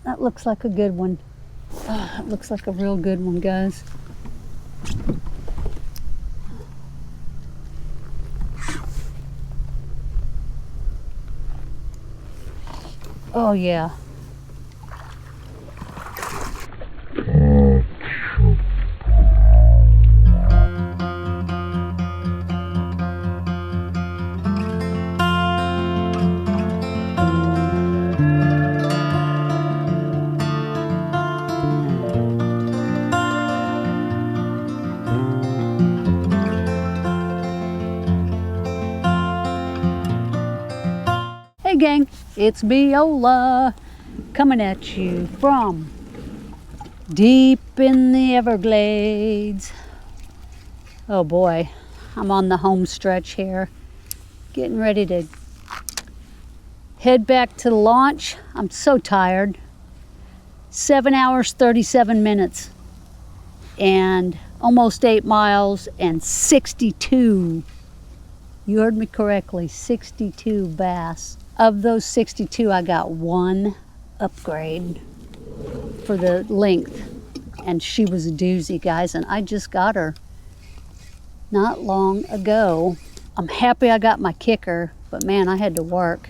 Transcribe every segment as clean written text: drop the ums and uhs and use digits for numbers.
That looks like a good one. Oh, it looks like a real good one, guys. Oh yeah. Hey gang, it's Viola coming at you from deep in the Everglades. Oh boy, I'm on the home stretch here, getting ready to head back to the launch. I'm so tired. 7 hours, 37 minutes, and almost 8 miles and 62. You heard me correctly, 62 bass. Of those 62, I got one upgrade for the length, and she was a doozy, guys, and I just got her not long ago. I'm happy I got my kicker, but man, I had to work.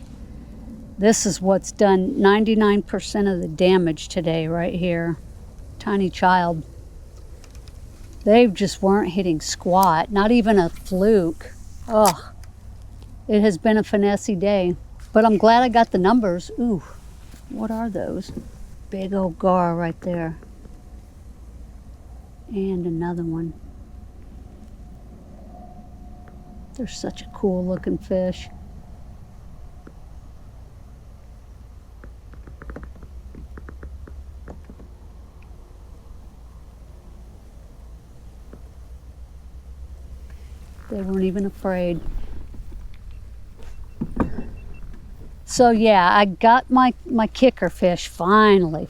This is what's done 99% of the damage today right here. Tiny child. They just weren't hitting squat, not even a fluke. Ugh, it has been a finessey day. But I'm glad I got the numbers. Ooh, what are those? Big old gar right there. And another one. They're such a cool looking fish. They weren't even afraid. So yeah, I got my kicker fish finally.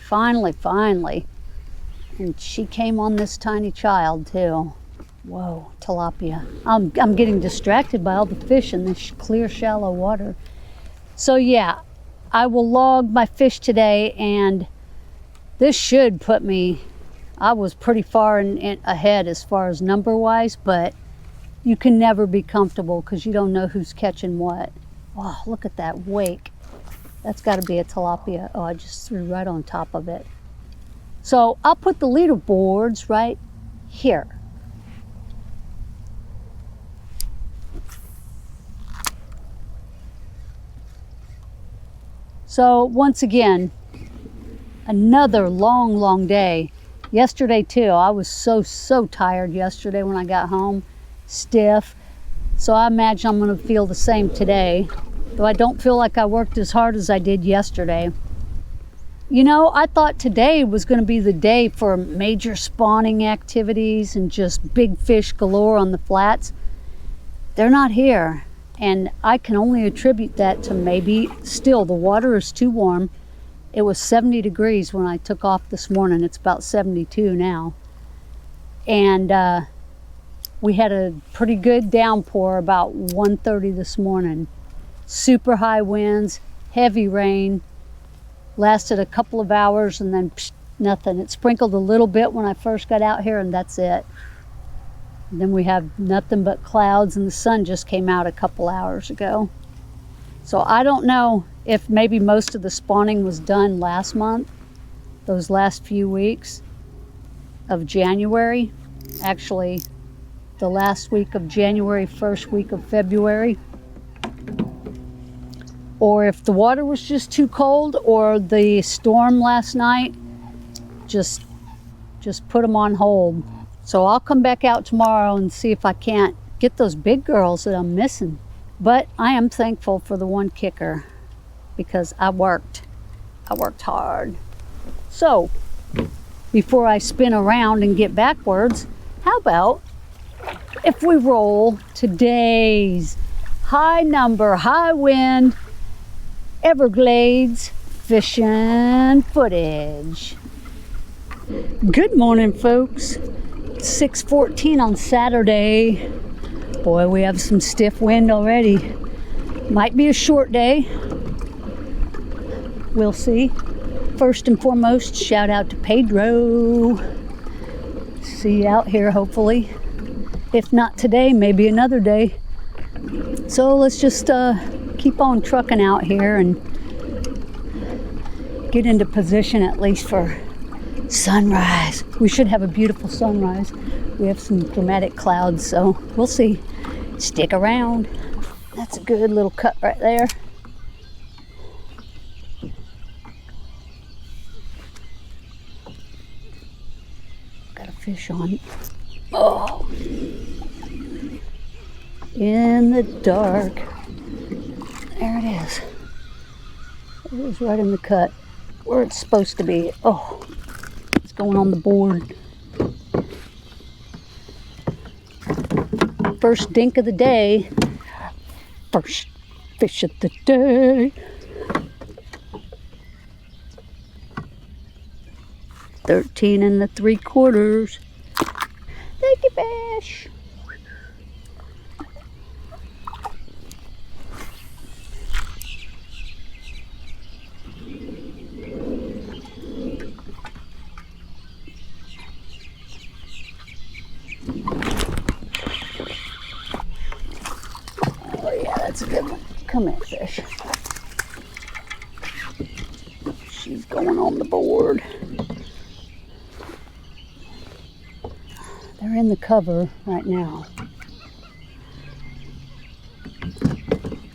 And she came on this tiny child too. Whoa, tilapia. I'm getting distracted by all the fish in this clear, shallow water. So yeah, I will log my fish today, and this should put me, I was pretty far ahead as far as number wise, but you can never be comfortable because you don't know who's catching what. Wow, look at that wake. That's got to be a tilapia. Oh, I just threw right on top of it. So I'll put the leaderboards right here. So once again, another long day. Yesterday too, I was so tired yesterday when I got home, stiff. So I imagine I'm going to feel the same today, though I don't feel like I worked as hard as I did yesterday. You know, I thought today was going to be the day for major spawning activities and just big fish galore on the flats. They're not here, and I can only attribute that to maybe still the water is too warm. It was 70 degrees when I took off this morning. It's about 72 now. And we had a pretty good downpour about 1:30 this morning. Super high winds, heavy rain, lasted a couple of hours, and then nothing. It sprinkled a little bit when I first got out here, and that's it. And then we have nothing but clouds, and the sun just came out a couple hours ago. So I don't know if maybe most of the spawning was done last month, those last few weeks of January. Actually, the last week of January, first week of February. Or if the water was just too cold, or the storm last night just put them on hold. So I'll come back out tomorrow and see if I can't get those big girls that I'm missing. But I am thankful for the one kicker because I worked hard. So before I spin around and get backwards, how about if we roll today's high number, high wind, Everglades fishing footage. Good morning, folks. 6:14 on Saturday. Boy, we have some stiff wind already. Might be a short day. We'll see. First and foremost, shout out to Pedro. See you out here, hopefully. If not today, maybe another day. So let's just keep on trucking out here and get into position at least for sunrise. We should have a beautiful sunrise. We have some dramatic clouds, so we'll see. Stick around. That's a good little cut right there. Got a fish on it. Oh, in the dark. There it is. It is right in the cut where it's supposed to be. Oh, it's going on the board. First dink of the day. First fish of the day. 13 3/4. Thank you, fish. Oh yeah, that's a good one. Come here, fish. She's going on the board. They're in the cover right now.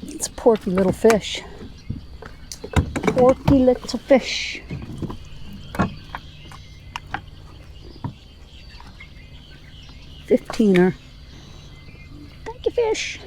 It's a porky little fish. Porky little fish. $15er. Thank you, fish.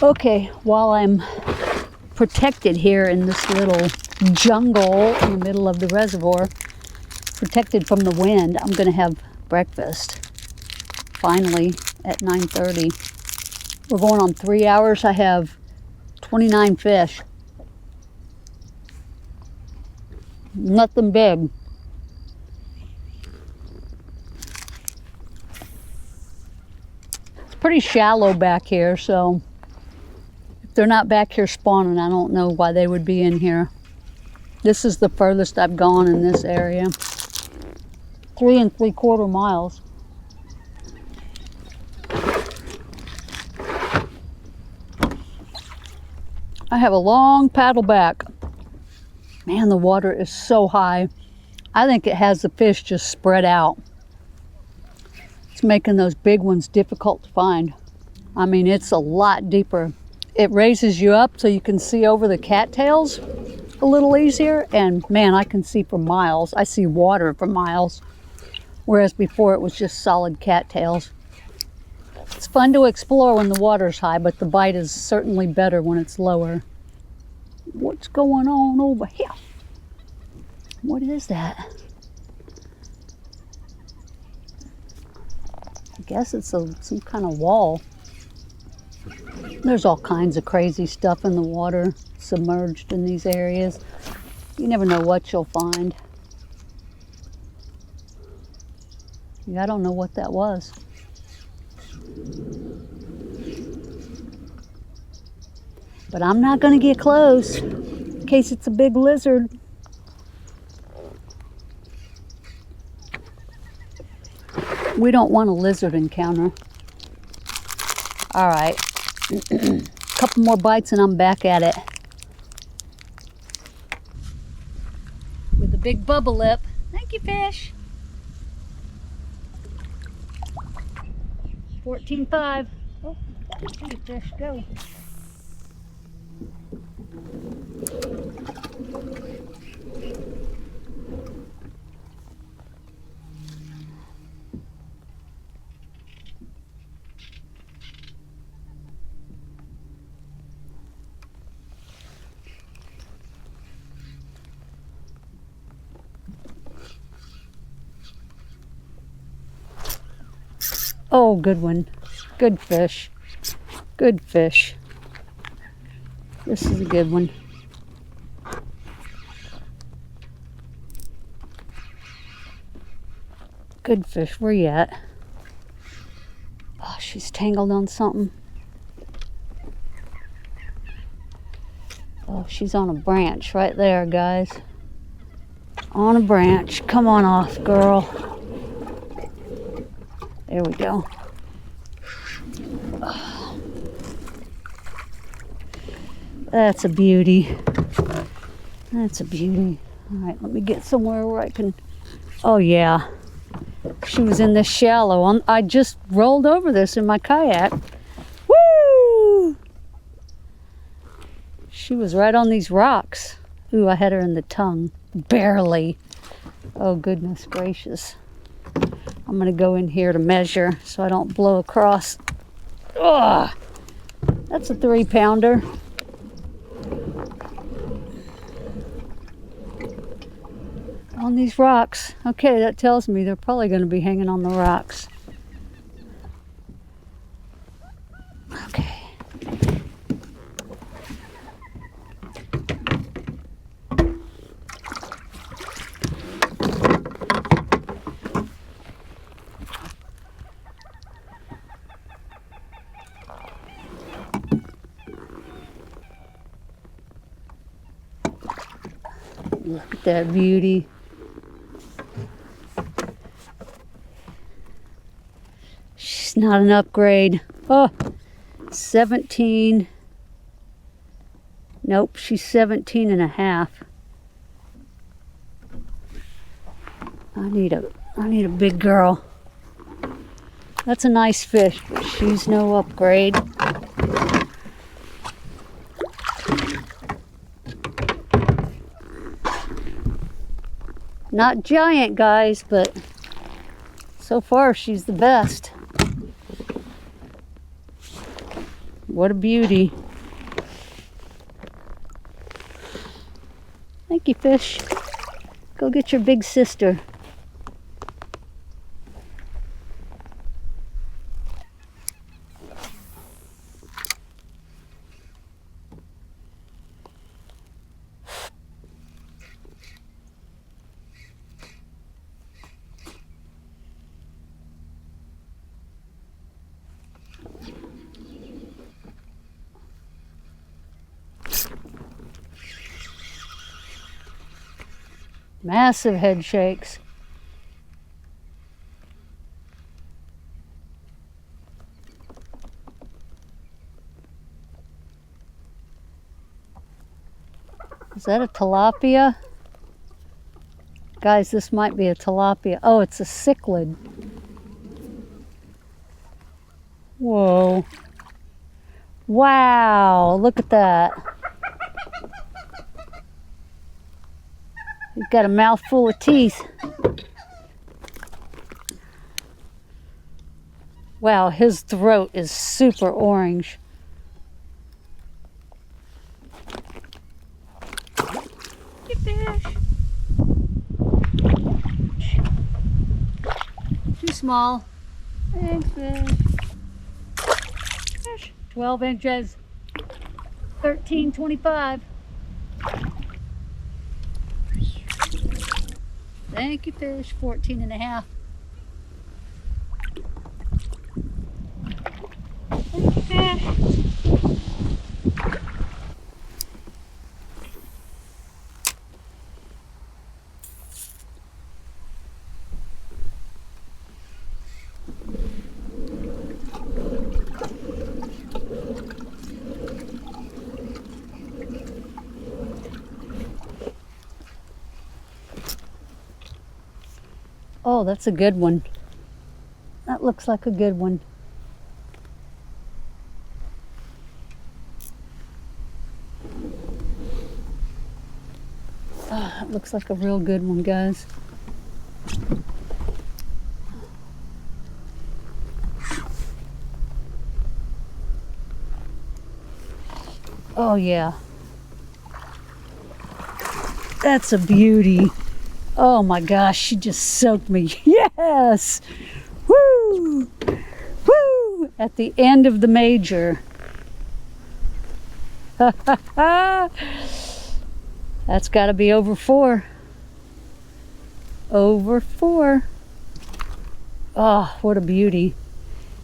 Okay, while I'm protected here in this little jungle in the middle of the reservoir, protected from the wind, I'm going to have breakfast finally at 9:30. We're going on 3 hours. I have 29 fish. Nothing big. It's pretty shallow back here, so if they're not back here spawning, I don't know why they would be in here. This is the furthest I've gone in this area. 3 3/4 miles. I have a long paddle back. Man, the water is so high. I think it has the fish just spread out. It's making those big ones difficult to find. I mean, it's a lot deeper. It raises you up so you can see over the cattails a little easier, and man, I can see for miles. I see water for miles, whereas before it was just solid cattails. It's fun to explore when the water's high, but the bite is certainly better when it's lower. What's going on over here? What is that? I guess it's some kind of wall. There's all kinds of crazy stuff in the water submerged in these areas. You never know what you'll find. Yeah, I don't know what that was. But I'm not going to get close in case it's a big lizard. We don't want a lizard encounter. All right. Couple more bites and I'm back at it. With a big bubble lip. Thank you, fish. 14.5. Oh, thank you, fish. Go. Oh, good one. Good fish. Good fish. This is a good one. Good fish. Where you at? Oh, she's tangled on something. Oh, she's on a branch right there, guys. On a branch. Come on off, girl. There we go. That's a beauty. That's a beauty. All right, let me get somewhere where I can... Oh, yeah. She was in this shallow. I just rolled over this in my kayak. Woo! She was right on these rocks. Ooh, I had her in the tongue. Barely. Oh, goodness gracious. I'm going to go in here to measure so I don't blow across. Ugh! That's a 3-pounder. On these rocks. Okay, that tells me they're probably going to be hanging on the rocks. Okay. Look at that beauty. She's not an upgrade. Oh, 17. Nope, she's 17 and a half. I need a big girl. That's a nice fish, but she's no upgrade. Not giant, guys, but so far she's the best. What a beauty. Thank you, fish. Go get your big sister. Massive head shakes. Is that a tilapia? Guys, this might be a tilapia. Oh, it's a cichlid. Whoa. Wow, look at that. He's got a mouthful of teeth. Wow, his throat is super orange. Good fish. Too small. Thanks, fish. 12 inches. 13.25. Thank you, fish. 14 and a half. Thank you, fish. Oh, that's a good one. That looks like a good one. Oh, that looks like a real good one, guys. Oh, yeah. That's a beauty. Oh my gosh, she just soaked me. Yes! Woo! at the end of the major. That's got to be over 4. Over 4. Oh, what a beauty.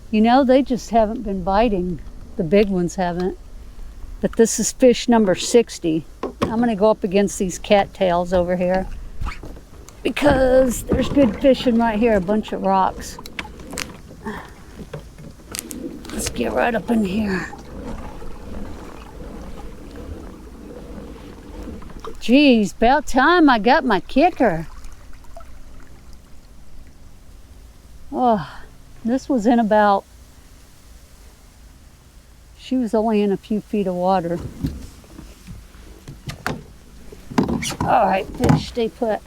You know, they just haven't been biting. The big ones haven't. But this is fish number 60. I'm going to go up against these cattails over here because there's good fishing right here, a bunch of rocks. Let's get right up in here. Geez, about time I got my kicker. Oh, this was in about, she was only in a few feet of water. All right, fish, stay put.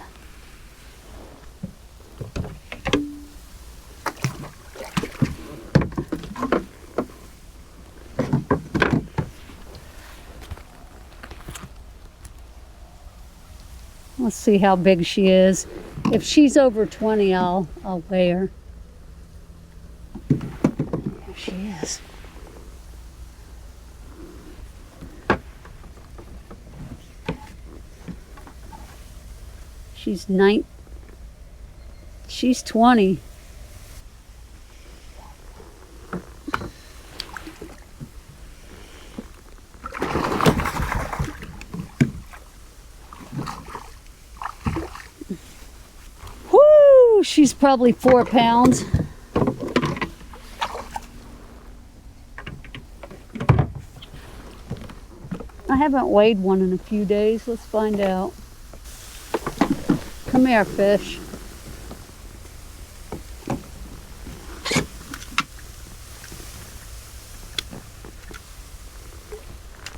Let's see how big she is. If she's over 20, I'll weigh her. There she is. She's 20. Woo! She's probably 4 pounds. I haven't weighed one in a few days. Let's find out. Come here, fish.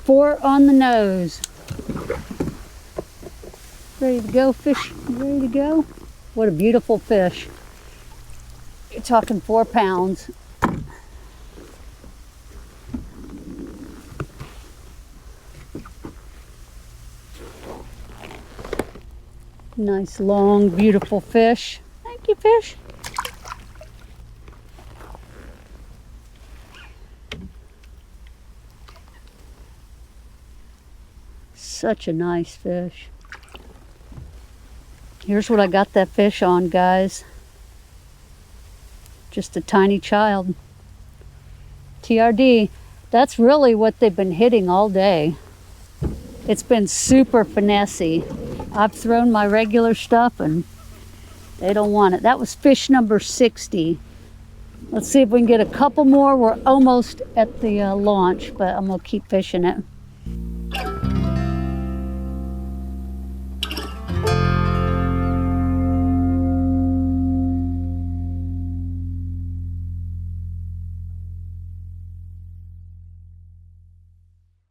Four on the nose. Ready to go, fish? Ready to go? What a beautiful fish. You're talking 4 pounds. Nice, long, beautiful fish. Thank you, fish. Such a nice fish. Here's what I got that fish on, guys. Just a tiny child. TRD. That's really what they've been hitting all day. It's been super finessey. I've thrown my regular stuff and they don't want it. That was fish number 60. Let's see if we can get a couple more. We're almost at the launch, but I'm gonna keep fishing it.